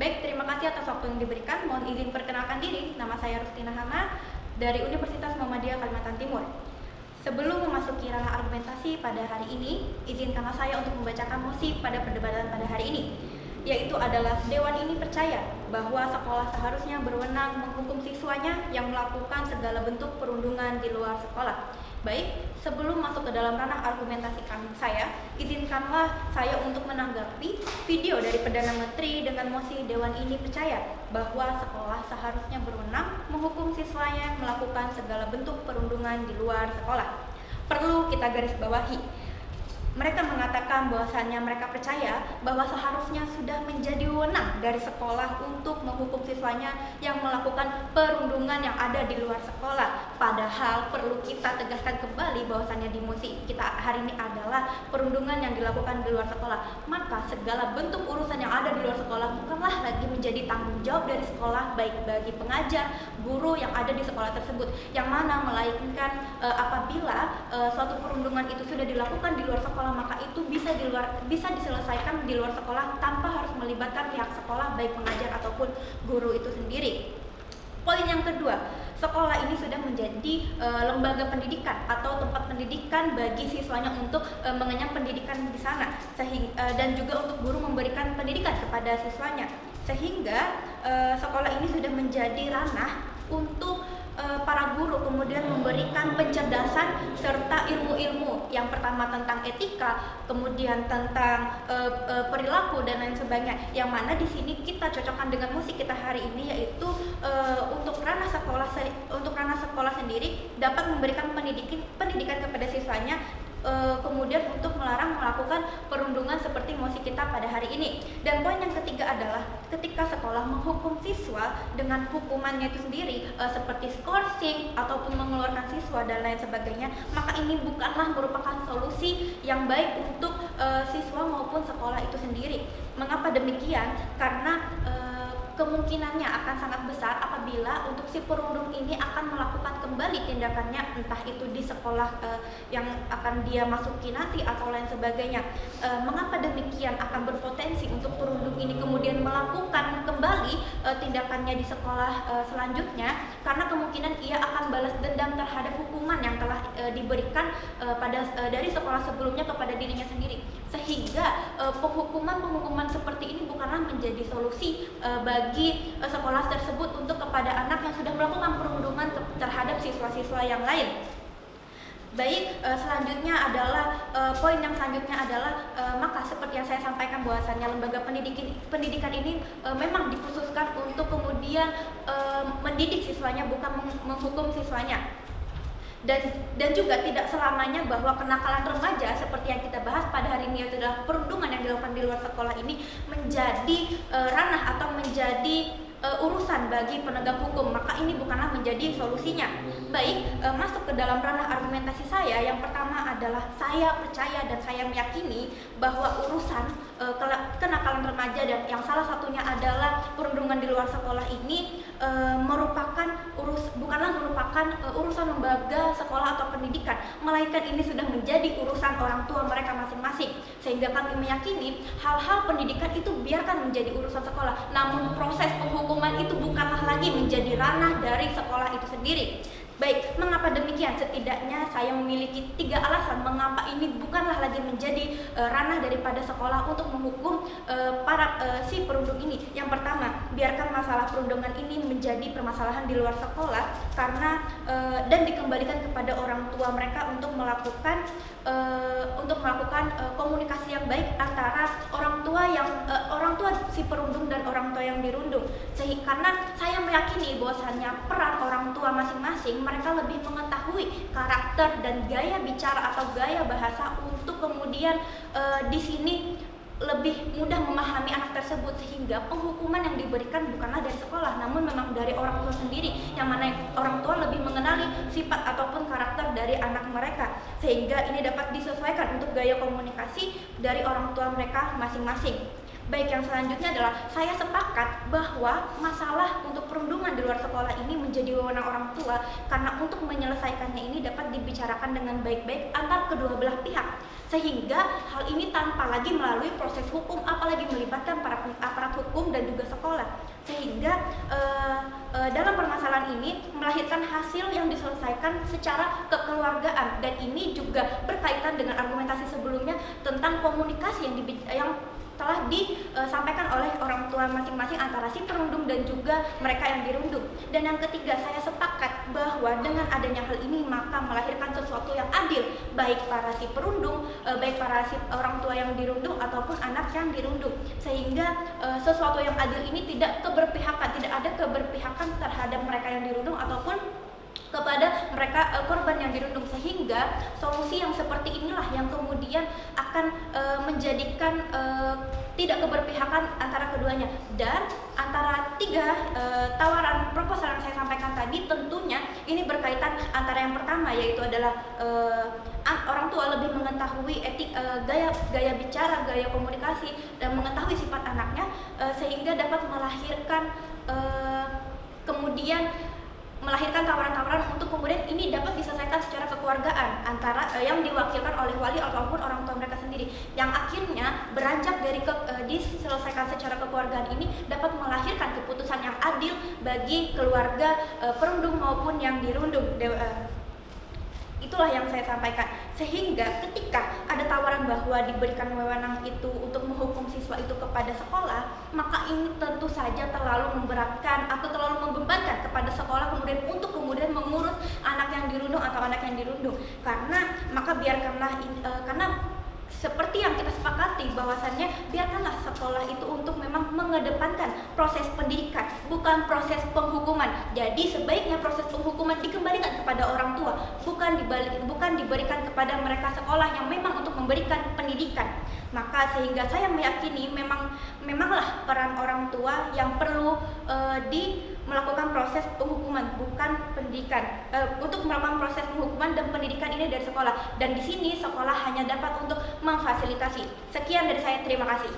Baik, terima kasih atas waktu yang diberikan. Mohon izin perkenalkan diri, nama saya Rustina Hama dari Universitas Muhammadiyah Kalimantan Timur. Sebelum memasuki ranah argumentasi pada hari ini, izinkanlah saya untuk membacakan mosi pada perdebatan pada hari ini, yaitu adalah Dewan ini percaya bahwa sekolah seharusnya berwenang menghukum siswanya yang melakukan segala bentuk perundungan di luar sekolah. Baik, sebelum masuk ke dalam ranah argumentasi saya, izinkanlah saya untuk menanggapi video dari Perdana Menteri dengan mosi Dewan ini percaya bahwa sekolah seharusnya berwenang menghukum siswanya yang melakukan segala bentuk perundungan di luar sekolah. Perlu kita garis bawahi, mereka mengatakan bahwasannya mereka percaya bahwa seharusnya sudah menjadi wewenang dari sekolah untuk menghukum siswanya yang melakukan perundungan yang ada di luar sekolah. Padahal perlu kita tegaskan kembali bahwasannya di mosi kita hari ini adalah perundungan yang dilakukan di luar sekolah. Maka segala bentuk urusan yang ada di luar sekolah bukanlah lagi menjadi tanggung jawab dari sekolah, baik bagi pengajar, guru yang ada di sekolah tersebut, yang mana melainkan apabila suatu perundungan itu sudah dilakukan di luar sekolah, maka itu bisa diselesaikan di luar sekolah tanpa harus melibatkan pihak sekolah, baik pengajar ataupun guru itu sendiri. Poin yang kedua, sekolah ini sudah menjadi lembaga pendidikan atau tempat pendidikan bagi siswanya untuk mengenyam pendidikan di sana, dan juga untuk guru memberikan pendidikan kepada siswanya, sehingga sekolah ini sudah menjadi ranah untuk para guru kemudian memberikan pencerdasan serta ilmu-ilmu, yang pertama tentang etika, kemudian tentang perilaku dan lain sebagainya, yang mana di sini kita cocokkan dengan musik kita hari ini, yaitu untuk ranah sekolah sendiri dapat memberikan pendidikan kepada siswanya, kemudian untuk melarang melakukan perundungan seperti mosi kita pada hari ini. Dan poin yang ketiga adalah ketika sekolah menghukum siswa dengan hukumannya itu sendiri, seperti skorsing ataupun mengeluarkan siswa dan lain sebagainya, maka ini bukanlah merupakan solusi yang baik untuk siswa maupun sekolah itu sendiri. Mengapa demikian? Karena kemungkinannya akan sangat besar apabila untuk si perundung ini akan melakukan kembali tindakannya, entah itu di sekolah yang akan dia masuki nanti atau lain sebagainya. Mengapa demikian? Akan berpotensi untuk perundung ini kemudian melakukan kembali tindakannya di sekolah selanjutnya, karena kemungkinan ia akan balas dendam terhadap hukuman yang telah diberikan dari sekolah sebelumnya kepada dirinya sendiri, sehingga penghukuman seperti ini bukanlah menjadi solusi bagi sekolah tersebut untuk kepada anak yang sudah melakukan perundungan terhadap siswa-siswa yang lain. Baik, selanjutnya adalah poin yang selanjutnya adalah maka seperti yang saya sampaikan bahwasannya lembaga pendidikan ini memang dikhususkan untuk kemudian mendidik siswanya, bukan menghukum siswanya. Dan juga tidak selamanya bahwa kenakalan remaja seperti yang kita bahas pada hari ini, adalah perundungan yang dilakukan di luar sekolah ini menjadi ranah atau menjadi urusan bagi penegak hukum, maka ini bukanlah menjadi solusinya. Baik, masuk ke dalam ranah argumentasi saya. Yang pertama adalah saya percaya dan saya meyakini bahwa urusan kenakalan remaja dan yang salah satunya adalah perundungan di luar sekolah ini bukanlah merupakan urusan lembaga sekolah atau pendidikan, melainkan ini sudah menjadi urusan orang tua mereka masing-masing. Sehingga kami meyakini hal-hal pendidikan itu biarkan menjadi urusan sekolah, namun proses penghukuman itu bukanlah lagi menjadi ranah dari sekolah itu sendiri. Baik, mengapa demikian? Setidaknya saya memiliki 3 alasan mengapa ini bukanlah lagi menjadi ranah daripada sekolah untuk menghukum si perundung ini. Yang pertama, biarkan masalah perundungan ini menjadi permasalahan di luar sekolah, karena dan dikembalikan kepada orang tua mereka untuk melakukan komunikasi yang baik antara orang tua si perundung dan orang tua yang dirundung. Karena saya meyakini bahwasannya peran orang tua masing-masing, mereka lebih mengetahui karakter dan gaya bicara atau gaya bahasa untuk kemudian di sini lebih mudah memahami anak tersebut, sehingga penghukuman yang diberikan bukanlah dari sekolah, namun memang dari orang tua sendiri, yang mana orang tua lebih mengenali sifat ataupun karakter dari anak mereka, sehingga ini dapat disesuaikan untuk gaya komunikasi dari orang tua mereka masing-masing. Baik, yang selanjutnya adalah saya sepakat bahwa masalah untuk perundungan di luar sekolah ini menjadi wewenang orang tua, karena untuk menyelesaikannya ini dapat dibicarakan dengan baik-baik antar kedua belah pihak, sehingga hal ini tanpa lagi melalui proses hukum, apalagi melibatkan para aparat hukum dan juga sekolah, sehingga dalam permasalahan ini melahirkan hasil yang diselesaikan secara kekeluargaan. Dan ini juga berkaitan dengan argumentasi sebelumnya tentang komunikasi yang telah disampaikan oleh orang tua masing-masing antara si perundung dan juga mereka yang dirundung. Dan yang ketiga, saya sepakat bahwa dengan adanya hal ini maka melahirkan sesuatu yang adil, baik para si perundung, baik para si orang tua yang dirundung ataupun anak yang dirundung, sehingga sesuatu yang adil ini tidak ada keberpihakan terhadap mereka yang dirundung ataupun kepada mereka korban yang dirundung, sehingga solusi yang seperti inilah yang kemudian akan menjadikan tidak keberpihakan antara keduanya. Dan antara tiga tawaran proposal yang saya sampaikan tadi, tentunya ini berkaitan antara yang pertama, yaitu adalah orang tua lebih mengetahui gaya bicara, gaya komunikasi, dan mengetahui sifat anaknya, sehingga dapat melahirkan tawaran-tawaran untuk kemudian ini dapat diselesaikan secara kekeluargaan antara yang diwakilkan oleh wali ataupun orang tua mereka sendiri, yang akhirnya beranjak dari diselesaikan secara kekeluargaan ini dapat melahirkan keputusan yang adil bagi keluarga perundung maupun yang dirundung. Itulah yang saya sampaikan, sehingga ketika ada tawaran bahwa diberikan wewenang itu untuk menghukum siswa itu kepada sekolah, maka ini tentu saja terlalu memberatkan atau terlalu membebankan kepada sekolah kemudian mengurus anak yang dirundung atau anak yang dirundung. Karena seperti yang kita sepakati bahwasannya biarkanlah sekolah itu untuk memang mengedepankan proses pendidikan, bukan proses penghukuman. Jadi sebaiknya proses penghukuman dikembalikan kepada orang tua, bukan diberikan kepada mereka sekolah yang memang untuk memberikan pendidikan. Maka sehingga saya meyakini memanglah peran orang tua yang perlu melakukan proses penghukuman, bukan pendidikan. Untuk melakukan proses penghukuman dan pendidikan ini dari sekolah. Dan di sini sekolah hanya dapat untuk memfasilitasi. Sekian dari saya, terima kasih.